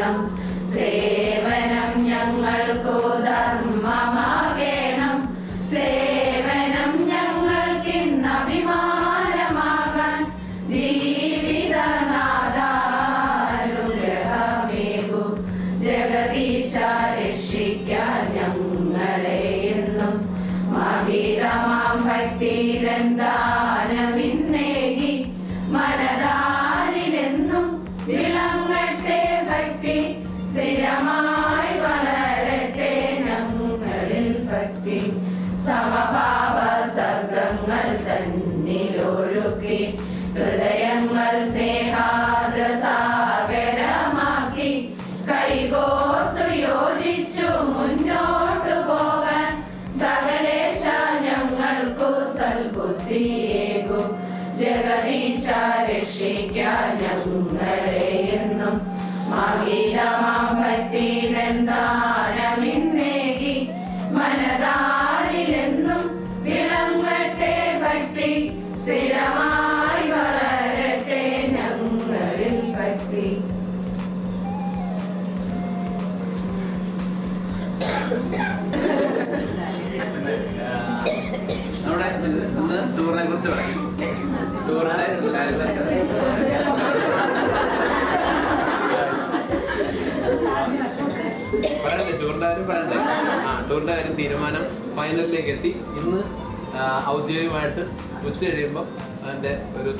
വേണം. സേവനം ഞങ്ങൾക്കു ധർമ്മമാകേണം. സേവനം ഞങ്ങൾക്കിന്ന് അഭിമാനമാകാൻ. ജീവിതനാഥാനുഗ്രഹമേകു ജഗദീശ രക്ഷിക്കാൻ ഞങ്ങളെ എന്നും. മഹിതമാം ഭക്തിരന്താനമിന്നേകി മനതാരിലെന്നും വിളങ്ങട്ടെ ഭക്തി. സ്ഥിരമായി വളരട്ടെ ഞങ്ങളിൽ ഭക്തി. സമഭാവ സർഗങ്ങൾ തന്നിലൊഴുക്കി ഹൃദയങ്ങൾ സ്നേഹാദ്രസാഗരമാക്കി കൈകോർത്തു യോജിച്ചു മുന്നോട്ടു പോകാൻ സകലേശ ഞങ്ങൾക്കു സൽബുദ്ധിയേകു. ജഗദീശ രക്ഷിക്കാൻ ഞങ്ങളെ എന്നും. മഹിതമാം ഭക്തിരന്താനമിന്നേകി മനതാരിലെന്നും വിളങ്ങട്ടെ ഭക്തി. സ്ഥിരമായി വളരട്ടെ ഞങ്ങളിൽ ഭക്തി. നമ്മുടെ ഇന്ന് ടൂറിനെ കുറിച്ച് പറയും. ടൂറിന്റെ പറയണ്ടേ, ടൂറിന്റെ കാര്യം പറയണ്ടേ? ടൂറിന്റെ കാര്യം തീരുമാനം ഫൈനലിലേക്ക് എത്തി. ഇന്ന് ഔദ്യോഗികമായിട്ട് ഉച്ച കഴിയുമ്പോൾ അതിൻ്റെ ഒരു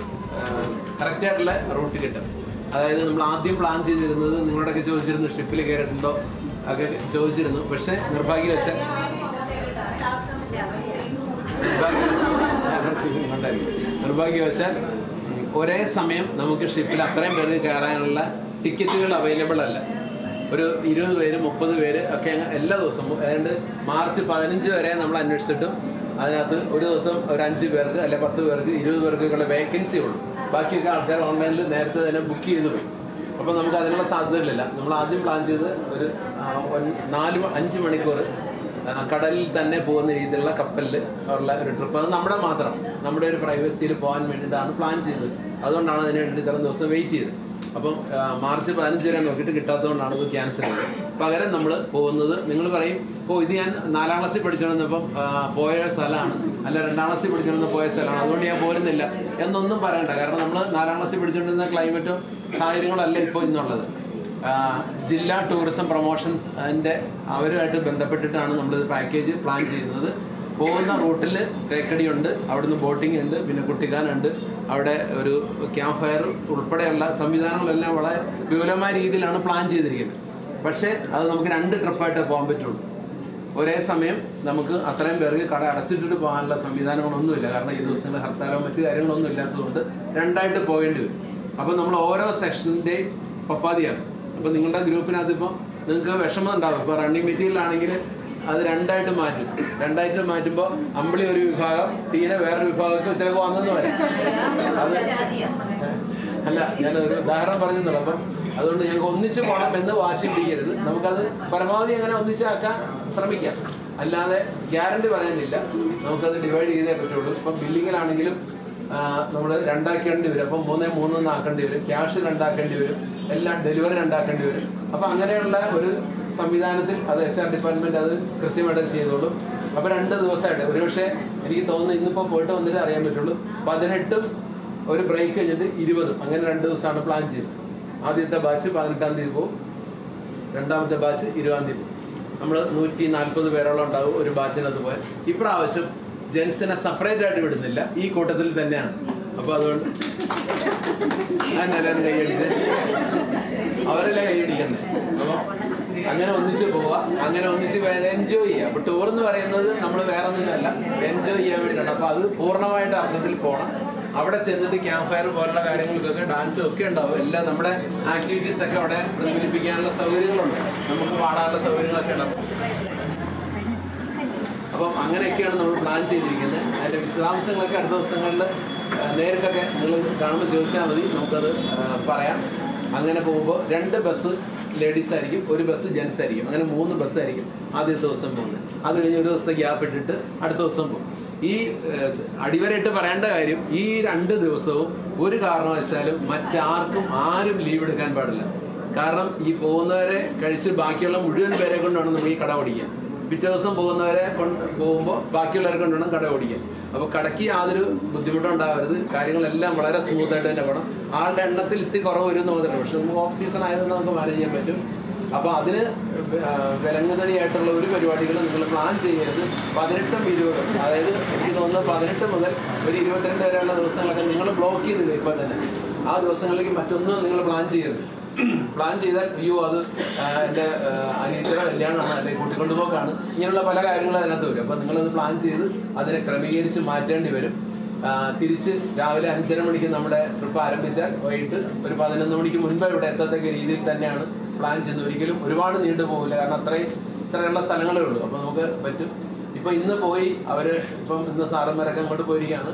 കറക്റ്റായിട്ടുള്ള റൂട്ട് കിട്ടും. അതായത് നമ്മൾ ആദ്യം പ്ലാൻ ചെയ്തിരുന്നത്, നിങ്ങളോടൊക്കെ ചോദിച്ചിരുന്നു ഷിപ്പിൽ കയറിയിട്ടുണ്ടോ ഒക്കെ ചോദിച്ചിരുന്നു. പക്ഷേ നിർഭാഗ്യവശാൽ ഒരേ സമയം നമുക്ക് ഷിപ്പിൽ അത്രയും പേർക്ക് കയറാനുള്ള ടിക്കറ്റുകൾ അവൈലബിൾ അല്ല. ഒരു 20 പേര് 30 പേര് ഒക്കെ എല്ലാ ദിവസവും, ഏതാണ്ട് മാർച്ച് 15 വരെ നമ്മൾ അന്വേഷിച്ചിട്ടും അതിനകത്ത് ഒരു ദിവസം ഒരു 5 പേർക്ക് അല്ലെ 10 പേർക്ക് 20 പേർക്കുള്ള വേക്കൻസി ഉള്ളൂ. ബാക്കിയൊക്കെ ആൾക്കാർ ഓൺലൈനിൽ നേരത്തെ തന്നെ ബുക്ക് ചെയ്ത് പോയി. അപ്പോൾ നമുക്ക് അതിനുള്ള സാധ്യതകളില്ല. നമ്മൾ ആദ്യം പ്ലാൻ ചെയ്ത് ഒരു 4-5 മണിക്കൂർ കടലിൽ തന്നെ പോകുന്ന രീതിയിലുള്ള കപ്പലിൽ ഉള്ള ഒരു ട്രിപ്പ്. അത് നമ്മുടെ ഒരു പ്രൈവസിയിൽ പോകാൻ വേണ്ടിയിട്ടാണ് പ്ലാൻ ചെയ്തത്. അതുകൊണ്ടാണ് അതിന് വേണ്ടി ഇത്രയും ദിവസം വെയിറ്റ് ചെയ്തത്. അപ്പം മാർച്ച് 15 വരെ നോക്കിയിട്ട് കിട്ടാത്തതുകൊണ്ടാണ് ഇത് ക്യാൻസൽ ചെയ്തത്. പകരം നമ്മൾ പോകുന്നത്, നിങ്ങൾ പറയും ഇത് ഞാൻ 4ാം ക്ലാസ്സിൽ പഠിച്ചുകൊണ്ടിരുന്നപ്പം പോയ സ്ഥലമാണ്, അല്ല 2ാം ക്ലാസ്സിൽ പഠിച്ചുകൊണ്ടിരുന്ന പോയ സ്ഥലമാണ്, അതുകൊണ്ട് ഞാൻ പോരുന്നില്ല എന്നൊന്നും പറയണ്ട. കാരണം നമ്മൾ 4ാം ക്ലാസ്സിൽ പഠിച്ചുകൊണ്ടിരുന്ന ക്ലൈമറ്റും സാഹചര്യങ്ങളല്ല ഇപ്പോൾ ഇന്നുള്ളത്. ജില്ലാ ടൂറിസം പ്രൊമോഷൻസ് അവരുമായിട്ട് ബന്ധപ്പെട്ടിട്ടാണ് നമ്മളിത് പാക്കേജ് പ്ലാൻ ചെയ്യുന്നത്. പോകുന്ന റൂട്ടിൽ തേക്കടിയുണ്ട്, അവിടുന്ന് ബോട്ടിംഗ് ഉണ്ട്, പിന്നെ കുട്ടിക്കാനുണ്ട്, അവിടെ ഒരു ക്യാമ്പ് ഫയർ ഉൾപ്പെടെയുള്ള സംവിധാനങ്ങളെല്ലാം വളരെ വിപുലമായ രീതിയിലാണ് പ്ലാൻ ചെയ്തിരിക്കുന്നത്. പക്ഷേ അത് നമുക്ക് 2 ട്രിപ്പായിട്ടേ പോകാൻ പറ്റുള്ളൂ. ഒരേ സമയം നമുക്ക് അത്രയും പേർക്ക് കട അടച്ചിട്ടിട്ട് പോകാനുള്ള സംവിധാനങ്ങളൊന്നുമില്ല. കാരണം ഈ ദിവസങ്ങളിൽ ഹർത്താലോ മറ്റു കാര്യങ്ങളൊന്നും ഇല്ലാത്തതുകൊണ്ട് 2ആയിട്ട് പോകേണ്ടി വരും. അപ്പോൾ നമ്മൾ ഓരോ സെക്ഷൻ്റെയും പപ്പാതിയാണ്. അപ്പോൾ നിങ്ങളുടെ ഗ്രൂപ്പിനകത്ത് ഇപ്പോൾ നിങ്ങൾക്ക് വിഷമം ഉണ്ടാവും. ഇപ്പോൾ റണ്ണിങ് മെറ്റീരിയലാണെങ്കിൽ അത് 2ആയിട്ട് മാറ്റും. 2ആയിട്ട് മാറ്റുമ്പോൾ അമ്പിളി ഒരു വിഭാഗം, ടീന വേറൊരു വിഭാഗമൊക്കെ ചിലപ്പോൾ വന്നെന്ന് വരാം. അത് അല്ല, ഞാനൊരു ഉദാഹരണം പറഞ്ഞെന്നുള്ളൂ. അപ്പം അതുകൊണ്ട് ഞങ്ങൾക്ക് ഒന്നിച്ച് പോകണം എന്ന് വാശി പിടിക്കരുത്. നമുക്കത് പരമാവധി അങ്ങനെ ഒന്നിച്ചാക്കാൻ ശ്രമിക്കാം. അല്ലാതെ ഗ്യാരണ്ടി പറയാനില്ല. നമുക്കത് ഡിവൈഡ് ചെയ്തേ പറ്റുള്ളൂ. ഇപ്പം ബില്ലിങ്ങിലാണെങ്കിലും നമ്മൾ 2ആക്കേണ്ടി വരും. അപ്പം 3 ആക്കേണ്ടി വരും. ക്യാഷ് 2ആക്കേണ്ടി വരും. എല്ലാം ഡെലിവറി 2ആക്കേണ്ടി വരും. അപ്പം അങ്ങനെയുള്ള ഒരു സംവിധാനത്തിൽ അത് HR ഡിപ്പാർട്ട്മെൻറ്റ് അത് കൃത്യമായിട്ട് ചെയ്തോളും. അപ്പോൾ 2 ദിവസമായിട്ട്, ഒരുപക്ഷെ എനിക്ക് തോന്നുന്നു ഇന്നിപ്പോൾ പോയിട്ട് വന്നിട്ട് അറിയാൻ പറ്റുള്ളൂ. 18 ഒരു ബ്രേക്ക് കഴിഞ്ഞിട്ട് 20, അങ്ങനെ 2 ദിവസമാണ് പ്ലാൻ ചെയ്തത്. ആദ്യത്തെ ബാച്ച് 18-ാം തീയതി പോകും, 2ാമത്തെ ബാച്ച് 20-ാം തീയതി പോകും. നമ്മൾ 140 പേരോളം ഉണ്ടാവും ഒരു ബാച്ചിനകത്ത് പോയാൽ. ഇപ്രാവശ്യം ജെൻസിനെ സെപ്പറേറ്റ് ആയിട്ട് വിടുന്നില്ല, ഈ കൂട്ടത്തിൽ തന്നെയാണ്. അപ്പോൾ അതുകൊണ്ട് അതിനെല്ലാവരും കൈയടിച്ച് അവരെല്ലാം കൈയടിക്കണ്ടേ. അപ്പോൾ അങ്ങനെ ഒന്നിച്ച് പോവുക, അങ്ങനെ ഒന്നിച്ച് എൻജോയ് ചെയ്യുക. അപ്പോൾ ടൂർ എന്ന് പറയുന്നത് നമ്മൾ വേറെ ഒന്നിനല്ല, എൻജോയ് ചെയ്യാൻ വേണ്ടിയിട്ടാണ്. അപ്പോൾ അത് പൂർണ്ണമായിട്ട് അർത്ഥത്തിൽ പോകണം. അവിടെ ചെന്നിട്ട് ക്യാമ്പ് ഫയർ പോലുള്ള കാര്യങ്ങൾക്കൊക്കെ ഡാൻസും ഒക്കെ ഉണ്ടാവും. എല്ലാം നമ്മുടെ ആക്ടിവിറ്റീസ് ഒക്കെ അവിടെ പ്രതിഫലിപ്പിക്കാനുള്ള സൗകര്യങ്ങളുണ്ട്. നമുക്ക് പാടാനുള്ള സൗകര്യങ്ങളൊക്കെ ഉണ്ടാവും. അപ്പം അങ്ങനെയൊക്കെയാണ് നമ്മൾ പ്ലാൻ ചെയ്തിരിക്കുന്നത്. അതിൻ്റെ വിശദാംശങ്ങളൊക്കെ അടുത്ത ദിവസങ്ങളിൽ നേരിട്ടൊക്കെ നിങ്ങൾ കാണുമ്പോൾ ചോദിച്ചാൽ മതി, നമുക്കത് പറയാം. അങ്ങനെ പോകുമ്പോൾ 2 ബസ് ലേഡീസ് ആയിരിക്കും, 1 ബസ് ജെൻസ് ആയിരിക്കും. അങ്ങനെ 3 ബസ്സായിരിക്കും ആദ്യത്തെ ദിവസം പോകുന്നത്. അത് കഴിഞ്ഞ് 1 ദിവസത്തെ ഗ്യാപ്പ് ഇട്ടിട്ട് അടുത്ത ദിവസം പോകും. ഈ അടിവരയിട്ട് പറയേണ്ട കാര്യം, ഈ 2 ദിവസവും ഒരു കാരണവശാലും ആരും ലീവ് എടുക്കാൻ പാടില്ല. കാരണം ഈ പോകുന്നവരെ കഴിച്ച് ബാക്കിയുള്ള മുഴുവൻ പേരെ കൊണ്ട് വേണം നമ്മൾ ഈ കട ഓടിക്കാൻ. പിറ്റേ ദിവസം പോകുന്നവരെ പോകുമ്പോൾ ബാക്കിയുള്ളവരെ കൊണ്ട് വേണം കട ഓടിക്കാൻ. അപ്പോൾ കടയ്ക്ക് യാതൊരു ബുദ്ധിമുട്ടും ഉണ്ടാവരുത്. കാര്യങ്ങളെല്ലാം വളരെ സ്മൂത്തായിട്ട് തന്നെ പോകണം. ആളുടെ എണ്ണത്തിൽ ഇത്തിരി കുറവ് വരും എന്ന് മാത്രമേ. പക്ഷെ നമുക്ക് ഓഫ് സീസൺ ആയതുകൊണ്ട് നമുക്ക് മാനേജ് ചെയ്യാൻ പറ്റും. അപ്പോൾ അതിന് വിലങ്ങുതടിയായിട്ടുള്ള ഒരു പരിപാടികൾ നിങ്ങൾ പ്ലാൻ ചെയ്യരുത്. 18ഉം 20ഉം, അതായത് എനിക്ക് തോന്നുന്നു 18 മുതൽ ഒരു 22 വരെയുള്ള ദിവസങ്ങളൊക്കെ നിങ്ങൾ ബ്ലോക്ക് ചെയ്തില്ല. ഇപ്പോൾ തന്നെ ആ ദിവസങ്ങളിലേക്ക് മറ്റൊന്നും നിങ്ങൾ പ്ലാൻ ചെയ്യരുത്. പ്ലാൻ ചെയ്താൽ അയ്യോ അത് എൻ്റെ അനിയത്തിയുടെ കല്യാണമാണ് അല്ലെങ്കിൽ കൂട്ടിക്കൊണ്ടുപോക്കാണ്, ഇങ്ങനെയുള്ള പല കാര്യങ്ങളും അതിനകത്ത് വരും. അപ്പോൾ നിങ്ങളത് പ്ലാൻ ചെയ്ത് അതിനെ ക്രമീകരിച്ച് മാറ്റേണ്ടി വരും. തിരിച്ച് രാവിലെ 5:30 മണിക്ക് നമ്മുടെ ട്രിപ്പ് ആരംഭിച്ചാൽ വൈകിട്ട് ഒരു 11 മണിക്ക് മുൻപ് ഇവിടെ എത്തത്തക്ക രീതിയിൽ തന്നെയാണ് പ്ലാൻ ചെയ്യുന്നത്. ഒരിക്കലും ഒരുപാട് നീണ്ടു പോകില്ല, കാരണം ഇത്രയുള്ള സ്ഥലങ്ങളേ ഉള്ളൂ. അപ്പോൾ നമുക്ക് പറ്റും. ഇപ്പം ഇന്ന് പോയി ഇന്ന് സാറന്മാരൊക്കെ അങ്ങോട്ട് പോയിരിക്കുകയാണ്.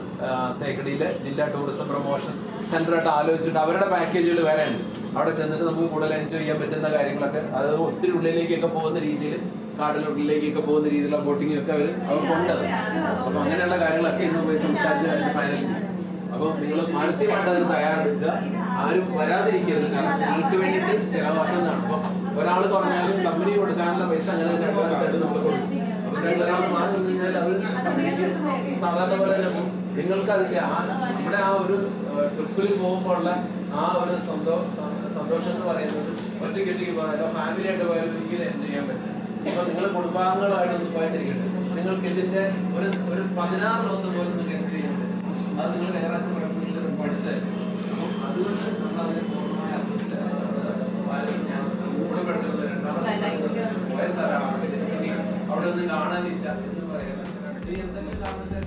തേക്കടിയിലെ ജില്ലാ ടൂറിസം പ്രൊമോഷൻ സെൻ്ററായിട്ട് ആലോചിച്ചിട്ട് അവരുടെ പാക്കേജുകൾ വേറെ ഉണ്ട്. അവിടെ ചെന്നിട്ട് നമുക്ക് കൂടുതൽ എൻജോയ് ചെയ്യാൻ പറ്റുന്ന കാര്യങ്ങളൊക്കെ, അത് ഒത്തിരി ഉള്ളിലേക്കൊക്കെ പോകുന്ന രീതിയിൽ, കാടിനുള്ളിലേക്കൊക്കെ പോകുന്ന രീതിയിലുള്ള ബോട്ടിങ്ങും ഒക്കെ അവർക്കുണ്ടത്. അപ്പോൾ അങ്ങനെയുള്ള കാര്യങ്ങളൊക്കെ ഇന്ന് പോയി സംസാരിച്ച് അതിന് ഫൈനൽ. അപ്പോൾ നിങ്ങൾ മാനസികമായിട്ട് അതിന് തയ്യാറെടുക്കുക. ആരും വരാതിരിക്കരുത്, കാരണം നിങ്ങൾക്ക് വേണ്ടിയിട്ട് ചിലവാക്കുന്നതാണ്. അപ്പം ഒരാൾ പറഞ്ഞാലും കമ്പനി കൊടുക്കാനുള്ള പൈസ അങ്ങനെ അഡ്വാൻസ് ആയിട്ട് നമ്മൾ കൊടുക്കും. അപ്പോൾ ഒരാൾ മാറി കഴിഞ്ഞാൽ അത് സാധാരണ പോലെ തന്നെ നിങ്ങൾക്ക് അതിൻ്റെ നമ്മുടെ ആ ഒരു ട്രിപ്പിൽ പോകുമ്പോൾ ഉള്ള ആ ഒരു സന്തോഷം എന്ന് പറയുന്നത് ഒറ്റയ്ക്ക് പോയാലോ ഫാമിലിയായിട്ട് പോയാലോ ഒരിക്കലും എൻജോയ് ചെയ്യാൻ പറ്റും. ഇപ്പൊ നിങ്ങൾ കുടുംബാംഗങ്ങളായിട്ടൊന്നും പോയിട്ടിരിക്കട്ടെ, നിങ്ങൾക്ക് ഇതിന്റെ ഒരു 16 പോലും നിങ്ങൾക്ക് എൻജോയ് ചെയ്യാൻ പറ്റും. അത് നിങ്ങൾ ഏകദേശം പഠിച്ചായിരുന്നു. അപ്പം അതുകൊണ്ട് നമ്മളതിനെ പൂർണ്ണമായ അർത്ഥത്തിൽ ഞാൻ കൂടെപ്പെടുത്തുന്നത് 2ാമത്തെ പോയ സ്ഥലമാണ്. അവിടെ ഒന്നും കാണാനില്ല എന്ന് പറയുന്നത്. ഇനി എന്തെങ്കിലും കാരണവശാൽ